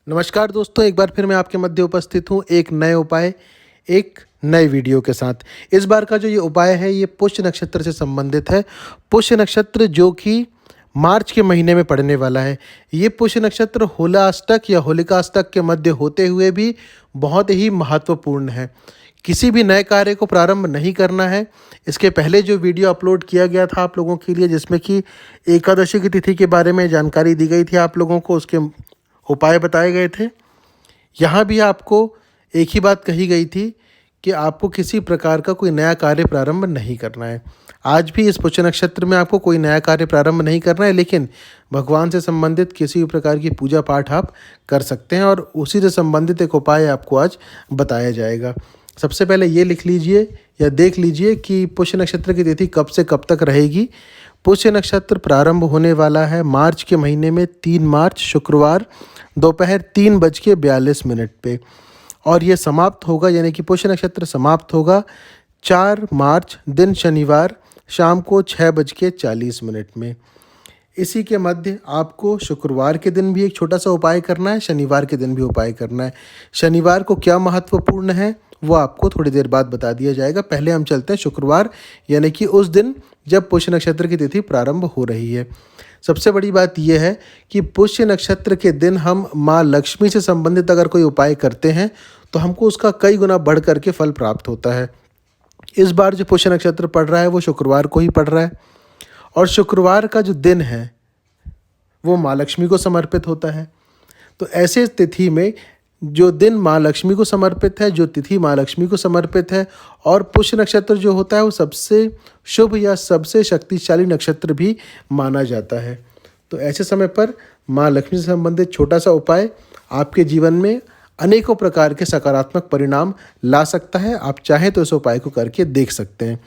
नमस्कार दोस्तों, एक बार फिर मैं आपके मध्य उपस्थित हूँ एक नए उपाय, एक नए वीडियो के साथ। इस बार का जो ये उपाय है ये पुष्य नक्षत्र से संबंधित है। पुष्य नक्षत्र जो कि मार्च के महीने में पड़ने वाला है। ये पुष्य नक्षत्र होला अष्टक या होलिका अष्टक के मध्य होते हुए भी बहुत ही महत्वपूर्ण है। किसी भी नए कार्य को प्रारंभ नहीं करना है। इसके पहले जो वीडियो अपलोड किया गया था आप लोगों के लिए, जिसमें कि एकादशी की तिथि के बारे में जानकारी दी गई थी आप लोगों को, उसके उपाय बताए गए थे। यहाँ भी आपको एक ही बात कही गई थी कि आपको किसी प्रकार का कोई नया कार्य प्रारंभ नहीं करना है। आज भी इस पुष्य नक्षत्र में आपको कोई नया कार्य प्रारंभ नहीं करना है, लेकिन भगवान से संबंधित किसी भी प्रकार की पूजा पाठ आप कर सकते हैं और उसी से संबंधित एक उपाय आपको आज बताया जाएगा। सबसे पहले ये लिख लीजिए या देख लीजिए कि पुष्य नक्षत्र की तिथि कब से कब तक रहेगी। पुष्य नक्षत्र प्रारंभ होने वाला है मार्च के महीने में 3 मार्च शुक्रवार दोपहर 3:42 पे, और ये समाप्त होगा, यानी कि पुष्य नक्षत्र समाप्त होगा 4 मार्च दिन शनिवार शाम को 6:40 में। इसी के मध्य आपको शुक्रवार के दिन भी एक छोटा सा उपाय करना है, शनिवार के दिन भी उपाय करना है। शनिवार को क्या महत्वपूर्ण है वो आपको थोड़ी देर बाद बता दिया जाएगा। पहले हम चलते हैं शुक्रवार, यानी कि उस दिन जब पुष्य नक्षत्र की तिथि प्रारंभ हो रही है। सबसे बड़ी बात यह है कि पुष्य नक्षत्र के दिन हम माँ लक्ष्मी से संबंधित अगर कोई उपाय करते हैं तो हमको उसका कई गुना बढ़ करके फल प्राप्त होता है। इस बार जो पुष्य नक्षत्र पड़ रहा है वो शुक्रवार को ही पड़ रहा है, और शुक्रवार का जो दिन है वो माँ लक्ष्मी को समर्पित होता है। तो ऐसे तिथि में जो दिन माँ लक्ष्मी को समर्पित है, जो तिथि माँ लक्ष्मी को समर्पित है, और पुष्य नक्षत्र जो होता है वो सबसे शुभ या सबसे शक्तिशाली नक्षत्र भी माना जाता है। तो ऐसे समय पर माँ लक्ष्मी से संबंधित छोटा सा उपाय आपके जीवन में अनेकों प्रकार के सकारात्मक परिणाम ला सकता है। आप चाहें तो इस उपाय को करके देख सकते हैं।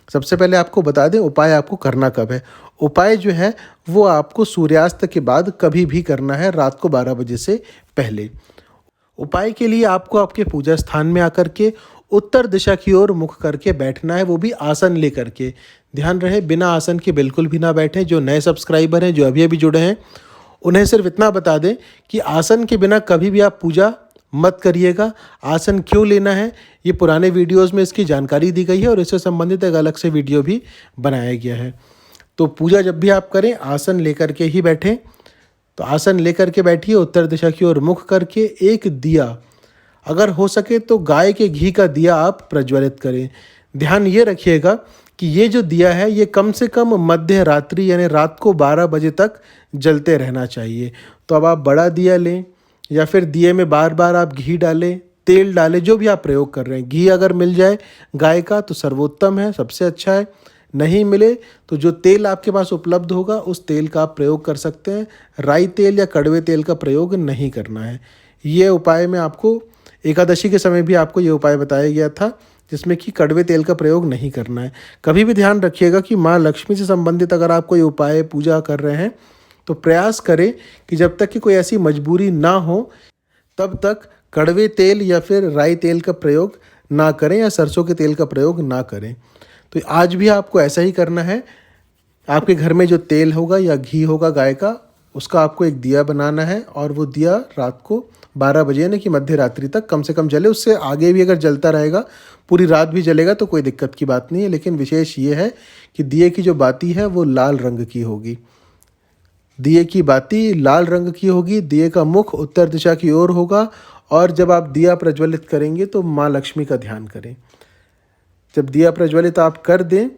सबसे पहले आपको बता दें उपाय आपको करना कब है। उपाय जो है वो आपको सूर्यास्त के बाद कभी भी करना है, रात को 12 बजे से पहले। उपाय के लिए आपको आपके पूजा स्थान में आकर के उत्तर दिशा की ओर मुख करके बैठना है, वो भी आसन लेकर के। ध्यान रहे बिना आसन के बिल्कुल भी ना बैठें। जो नए सब्सक्राइबर हैं, जो अभी अभी जुड़े हैं, उन्हें सिर्फ इतना बता दें कि आसन के बिना कभी भी आप पूजा मत करिएगा। आसन क्यों लेना है ये पुराने वीडियोज़ में इसकी जानकारी दी गई है और इससे संबंधित एक अलग से वीडियो भी बनाया गया है। तो पूजा जब भी आप करें आसन लेकर के ही बैठें। तो आसन लेकर के बैठिए, उत्तर दिशा की ओर मुख करके। एक दिया, अगर हो सके तो गाय के घी का दिया आप प्रज्वलित करें। ध्यान ये रखिएगा कि ये जो दिया है ये कम से कम मध्य रात्रि यानी रात को 12 बजे तक जलते रहना चाहिए। तो अब आप बड़ा दिया लें या फिर दिए में बार बार आप घी डालें, तेल डालें, जो भी आप प्रयोग कर रहे हैं। घी अगर मिल जाए गाय का तो सर्वोत्तम है, सबसे अच्छा है। नहीं मिले तो जो तेल आपके पास उपलब्ध होगा उस तेल का आप प्रयोग कर सकते हैं। राई तेल या कड़वे तेल का प्रयोग नहीं करना है। ये उपाय में आपको एकादशी के समय भी आपको ये उपाय बताया गया था, जिसमें कि कड़वे तेल का प्रयोग नहीं करना है। कभी भी ध्यान रखिएगा कि माँ लक्ष्मी से संबंधित अगर आप कोई उपाय पूजा कर रहे हैं तो प्रयास करें कि जब तक कि कोई ऐसी मजबूरी ना हो तब तक कड़वे तेल या फिर राई तेल का प्रयोग ना करें या सरसों के तेल का प्रयोग ना करें। तो आज भी आपको ऐसा ही करना है। आपके घर में जो तेल होगा या घी होगा गाय का, उसका आपको एक दिया बनाना है और वो दिया रात को 12 बजे यानी कि मध्य रात्रि तक कम से कम जले। उससे आगे भी अगर जलता रहेगा, पूरी रात भी जलेगा तो कोई दिक्कत की बात नहीं है। लेकिन विशेष ये है कि दिए की जो बाती है वो लाल रंग की होगी। दिए की बाती लाल रंग की होगी, दिए का मुख उत्तर दिशा की ओर होगा, और जब आप दिया प्रज्वलित करेंगे तो माँ लक्ष्मी का ध्यान करें। जब दिया प्रज्वलित आप कर दें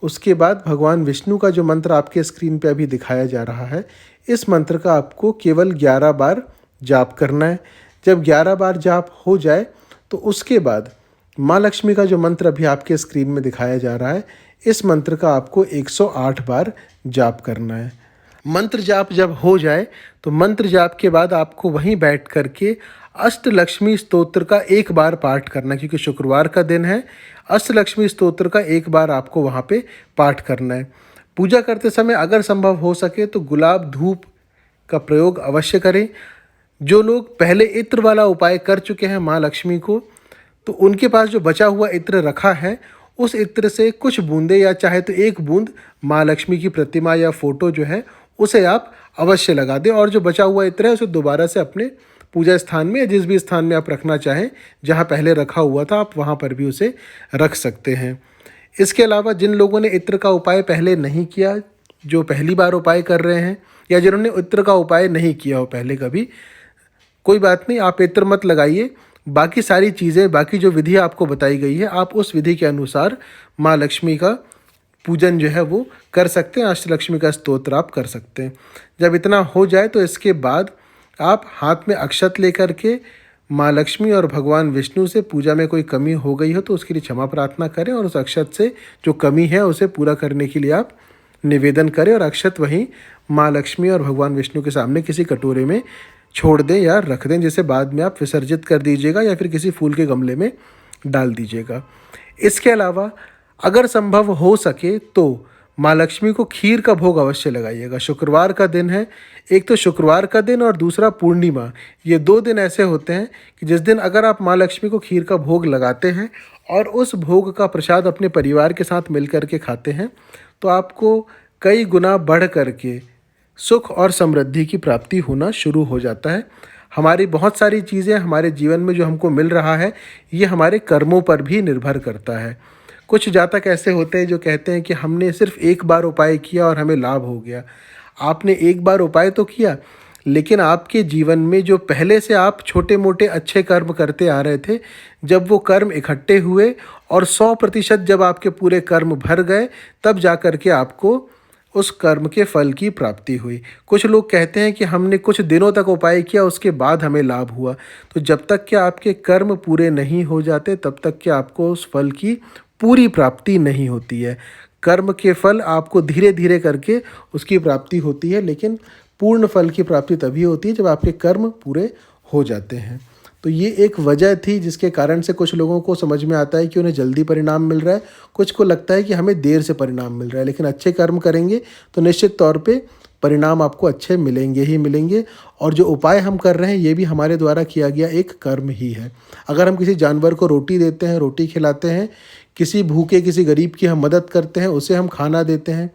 उसके बाद भगवान विष्णु का जो मंत्र आपके स्क्रीन पे अभी दिखाया जा रहा है, इस मंत्र का आपको केवल 11 बार जाप करना है। जब 11 बार जाप हो जाए तो उसके बाद माँ लक्ष्मी का जो मंत्र अभी आपके स्क्रीन में दिखाया जा रहा है, इस मंत्र का आपको 108 बार जाप करना है। मंत्र जाप जब हो जाए तो मंत्र जाप के बाद आपको वहीं बैठ करके अष्टलक्ष्मी स्तोत्र का एक बार पाठ करना है, क्योंकि शुक्रवार का दिन है। अष्टलक्ष्मी स्तोत्र का एक बार आपको वहाँ पे पाठ करना है। पूजा करते समय अगर संभव हो सके तो गुलाब धूप का प्रयोग अवश्य करें। जो लोग पहले इत्र वाला उपाय कर चुके हैं माँ लक्ष्मी को, तो उनके पास जो बचा हुआ इत्र रखा है उस इत्र से कुछ बूंदे या चाहे तो एक बूंद माँ लक्ष्मी की प्रतिमा या फोटो जो है उसे आप अवश्य लगा दें, और जो बचा हुआ इत्र है उसे दोबारा से अपने पूजा स्थान में या जिस भी स्थान में आप रखना चाहें, जहाँ पहले रखा हुआ था आप वहाँ पर भी उसे रख सकते हैं। इसके अलावा जिन लोगों ने इत्र का उपाय पहले नहीं किया, जो पहली बार उपाय कर रहे हैं या जिन्होंने इत्र का उपाय नहीं किया हो पहले कभी, कोई बात नहीं, आप इत्र मत लगाइए। बाकी सारी चीज़ें, बाकी जो विधि आपको बताई गई है, आप उस विधि के अनुसार माँ लक्ष्मी का पूजन जो है वो कर सकते हैं, अष्टलक्ष्मी का स्तोत्र आप कर सकते हैं। जब इतना हो जाए तो इसके बाद आप हाथ में अक्षत लेकर के माँ लक्ष्मी और भगवान विष्णु से पूजा में कोई कमी हो गई हो तो उसके लिए क्षमा प्रार्थना करें, और उस अक्षत से जो कमी है उसे पूरा करने के लिए आप निवेदन करें, और अक्षत वहीं माँ लक्ष्मी और भगवान विष्णु के सामने किसी कटोरे में छोड़ दें या रख दें, जिसे बाद में आप विसर्जित कर दीजिएगा या फिर किसी फूल के गमले में डाल दीजिएगा। इसके अलावा अगर संभव हो सके तो माँ लक्ष्मी को खीर का भोग अवश्य लगाइएगा। शुक्रवार का दिन है, एक तो शुक्रवार का दिन और दूसरा पूर्णिमा, ये 2 दिन ऐसे होते हैं कि जिस दिन अगर आप माँ लक्ष्मी को खीर का भोग लगाते हैं और उस भोग का प्रसाद अपने परिवार के साथ मिल कर के खाते हैं तो आपको कई गुना बढ़ करके सुख और समृद्धि की प्राप्ति होना शुरू हो जाता है। हमारी बहुत सारी चीज़ें हमारे जीवन में जो हमको मिल रहा है ये हमारे कर्मों पर भी निर्भर करता है। कुछ जातक ऐसे होते हैं जो कहते हैं कि हमने सिर्फ एक बार उपाय किया और हमें लाभ हो गया। आपने एक बार उपाय तो किया, लेकिन आपके जीवन में जो पहले से आप छोटे मोटे अच्छे कर्म करते आ रहे थे, जब वो कर्म इकट्ठे हुए और 100% जब आपके पूरे कर्म भर गए, तब जा कर के आपको उस कर्म के फल की प्राप्ति हुई। कुछ लोग कहते हैं कि हमने कुछ दिनों तक उपाय किया, उसके बाद हमें लाभ हुआ। तो जब तक कि आपके कर्म पूरे नहीं हो जाते तब तक कि आपको उस फल की पूरी प्राप्ति नहीं होती है। कर्म के फल आपको धीरे धीरे करके उसकी प्राप्ति होती है, लेकिन पूर्ण फल की प्राप्ति तभी होती है जब आपके कर्म पूरे हो जाते हैं। तो ये एक वजह थी जिसके कारण से कुछ लोगों को समझ में आता है कि उन्हें जल्दी परिणाम मिल रहा है, कुछ को लगता है कि हमें देर से परिणाम मिल रहा है। लेकिन अच्छे कर्म करेंगे तो निश्चित तौर पे परिणाम आपको अच्छे मिलेंगे ही मिलेंगे। और जो उपाय हम कर रहे हैं ये भी हमारे द्वारा किया गया एक कर्म ही है। अगर हम किसी जानवर को रोटी देते हैं, रोटी खिलाते हैं, किसी भूखे किसी गरीब की हम मदद करते हैं, उसे हम खाना देते हैं,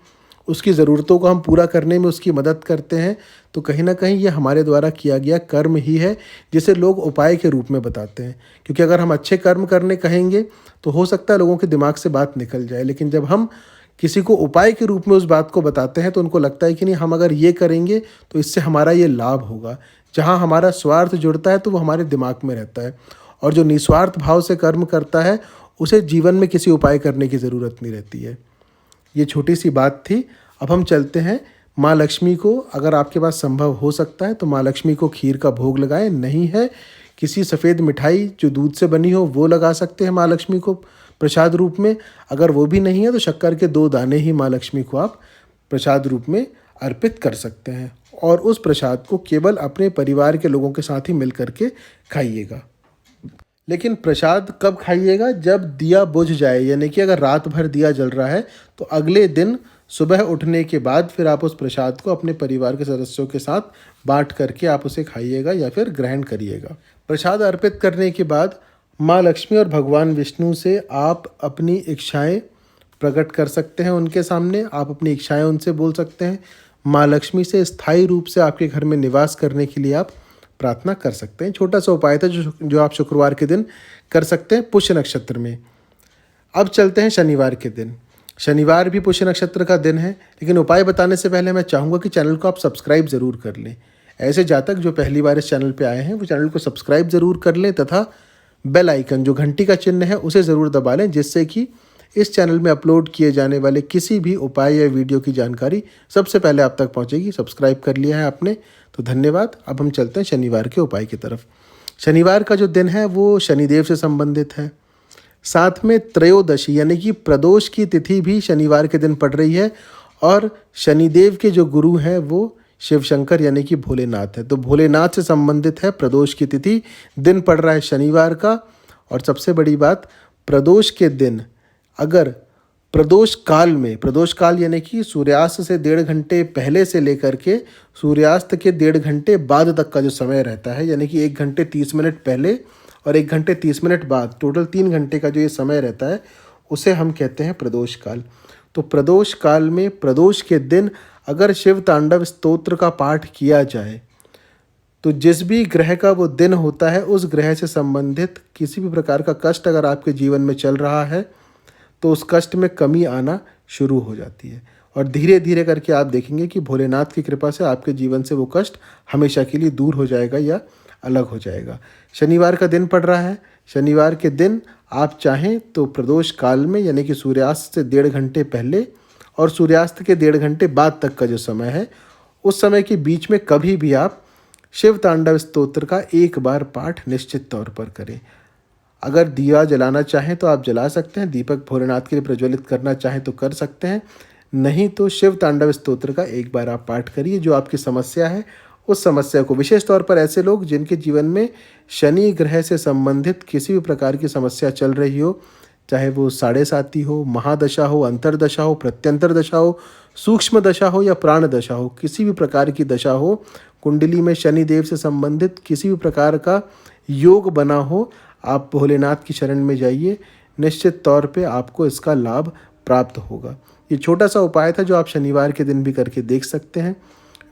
उसकी ज़रूरतों को हम पूरा करने में उसकी मदद करते हैं, तो कहीं ना कहीं ये हमारे द्वारा किया गया कर्म ही है, जिसे लोग उपाय के रूप में बताते हैं। क्योंकि अगर हम अच्छे कर्म करने कहेंगे तो हो सकता है लोगों के दिमाग से बात निकल जाए, लेकिन जब हम किसी को उपाय के रूप में उस बात को बताते हैं तो उनको लगता है कि नहीं, हम अगर ये करेंगे तो इससे हमारा ये लाभ होगा। जहाँ हमारा स्वार्थ जुड़ता है तो वो हमारे दिमाग में रहता है, और जो निस्वार्थ भाव से कर्म करता है उसे जीवन में किसी उपाय करने की ज़रूरत नहीं रहती है। ये छोटी सी बात थी। अब हम चलते हैं माँ लक्ष्मी को, अगर आपके पास संभव हो सकता है तो माँ लक्ष्मी को खीर का भोग लगाएं। नहीं है, किसी सफ़ेद मिठाई जो दूध से बनी हो वो लगा सकते हैं माँ लक्ष्मी को प्रसाद रूप में। अगर वो भी नहीं है तो शक्कर के 2 दाने ही माँ लक्ष्मी को आप प्रसाद रूप में अर्पित कर सकते हैं, और उस प्रसाद को केवल अपने परिवार के लोगों के साथ ही मिल करके खाइएगा। लेकिन प्रसाद कब खाइएगा? जब दिया बुझ जाए, यानी कि अगर रात भर दिया जल रहा है तो अगले दिन सुबह उठने के बाद फिर आप उस प्रसाद को अपने परिवार के सदस्यों के साथ बांट करके आप उसे खाइएगा या फिर ग्रहण करिएगा। प्रसाद अर्पित करने के बाद माँ लक्ष्मी और भगवान विष्णु से आप अपनी इच्छाएं प्रकट कर सकते हैं। उनके सामने आप अपनी इच्छाएं उनसे बोल सकते हैं। माँ लक्ष्मी से स्थायी रूप से आपके घर में निवास करने के लिए आप प्रार्थना कर सकते हैं। छोटा सा उपाय था जो आप शुक्रवार के दिन कर सकते हैं पुष्य नक्षत्र में। अब चलते हैं शनिवार के दिन। शनिवार भी पुष्य नक्षत्र का दिन है, लेकिन उपाय बताने से पहले मैं चाहूँगा कि चैनल को आप सब्सक्राइब ज़रूर कर लें। ऐसे जातक जो पहली बार इस चैनल पे आए हैं वो चैनल को सब्सक्राइब ज़रूर कर लें, तथा बेल आइकन जो घंटी का चिन्ह है उसे ज़रूर दबा लें, जिससे कि इस चैनल में अपलोड किए जाने वाले किसी भी उपाय या वीडियो की जानकारी सबसे पहले आप तक पहुंचेगी। सब्सक्राइब कर लिया है आपने तो धन्यवाद। अब हम चलते हैं शनिवार के उपाय की तरफ। शनिवार का जो दिन है वो शनिदेव से संबंधित है। साथ में त्रयोदशी यानी कि प्रदोष की तिथि भी शनिवार के दिन पड़ रही है, और शनिदेव के जो गुरु हैं वो शिव शंकर यानी कि भोलेनाथ है। तो भोलेनाथ से संबंधित है प्रदोष की तिथि, दिन पड़ रहा है शनिवार का। और सबसे बड़ी बात, प्रदोष के दिन अगर प्रदोष काल में, प्रदोष काल यानी कि सूर्यास्त से 1.5 घंटे पहले से लेकर के सूर्यास्त के 1.5 घंटे बाद तक का जो समय रहता है, यानी कि 1 घंटे 30 मिनट पहले और 1 घंटे 30 मिनट बाद, टोटल 3 घंटे का जो ये समय रहता है उसे हम कहते हैं प्रदोष काल। तो प्रदोष काल में प्रदोष के दिन अगर शिव तांडव स्तोत्र का पाठ किया जाए तो जिस भी ग्रह का वो दिन होता है, उस ग्रह से संबंधित किसी भी प्रकार का कष्ट अगर आपके जीवन में चल रहा है तो उस कष्ट में कमी आना शुरू हो जाती है और धीरे धीरे करके आप देखेंगे कि भोलेनाथ की कृपा से आपके जीवन से वो कष्ट हमेशा के लिए दूर हो जाएगा या अलग हो जाएगा। शनिवार का दिन पड़ रहा है। शनिवार के दिन आप चाहें तो प्रदोष काल में, यानी कि सूर्यास्त से 1.5 घंटे पहले और सूर्यास्त के 1.5 घंटे बाद तक का जो समय है, उस समय के बीच में कभी भी आप शिव तांडव स्तोत्र का एक बार पाठ निश्चित तौर पर करें। अगर दिया जलाना चाहें तो आप जला सकते हैं, दीपक भोलेनाथ के लिए प्रज्वलित करना चाहें तो कर सकते हैं, नहीं तो शिव तांडव स्तोत्र का एक बार आप पाठ करिए। जो आपकी समस्या है उस समस्या को, विशेष तौर पर ऐसे लोग जिनके जीवन में शनि ग्रह से संबंधित किसी भी प्रकार की समस्या चल रही हो, चाहे वो 7.5 हो, महादशा हो, अंतरदशा हो, प्रत्यंतर दशा हो, सूक्ष्म दशा हो या प्राण दशा हो, किसी भी प्रकार की दशा हो, कुंडली में शनि देव से संबंधित किसी भी प्रकार का योग बना हो, आप भोलेनाथ की शरण में जाइए, निश्चित तौर पे आपको इसका लाभ प्राप्त होगा। ये छोटा सा उपाय था जो आप शनिवार के दिन भी करके देख सकते हैं।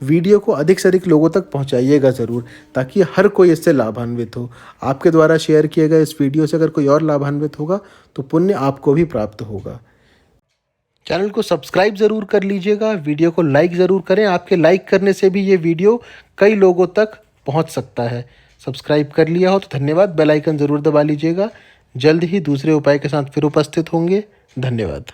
वीडियो को अधिक से अधिक लोगों तक पहुंचाइएगा ज़रूर, ताकि हर कोई इससे लाभान्वित हो। आपके द्वारा शेयर किए गए इस वीडियो से अगर कोई और लाभान्वित होगा तो पुण्य आपको भी प्राप्त होगा। चैनल को सब्सक्राइब ज़रूर कर लीजिएगा, वीडियो को लाइक ज़रूर करें। आपके लाइक करने से भी ये वीडियो कई लोगों तक पहुंच सकता है। सब्सक्राइब कर लिया हो तो धन्यवाद, बेल आइकन ज़रूर दबा लीजिएगा। जल्द ही दूसरे उपाय के साथ फिर उपस्थित होंगे। धन्यवाद।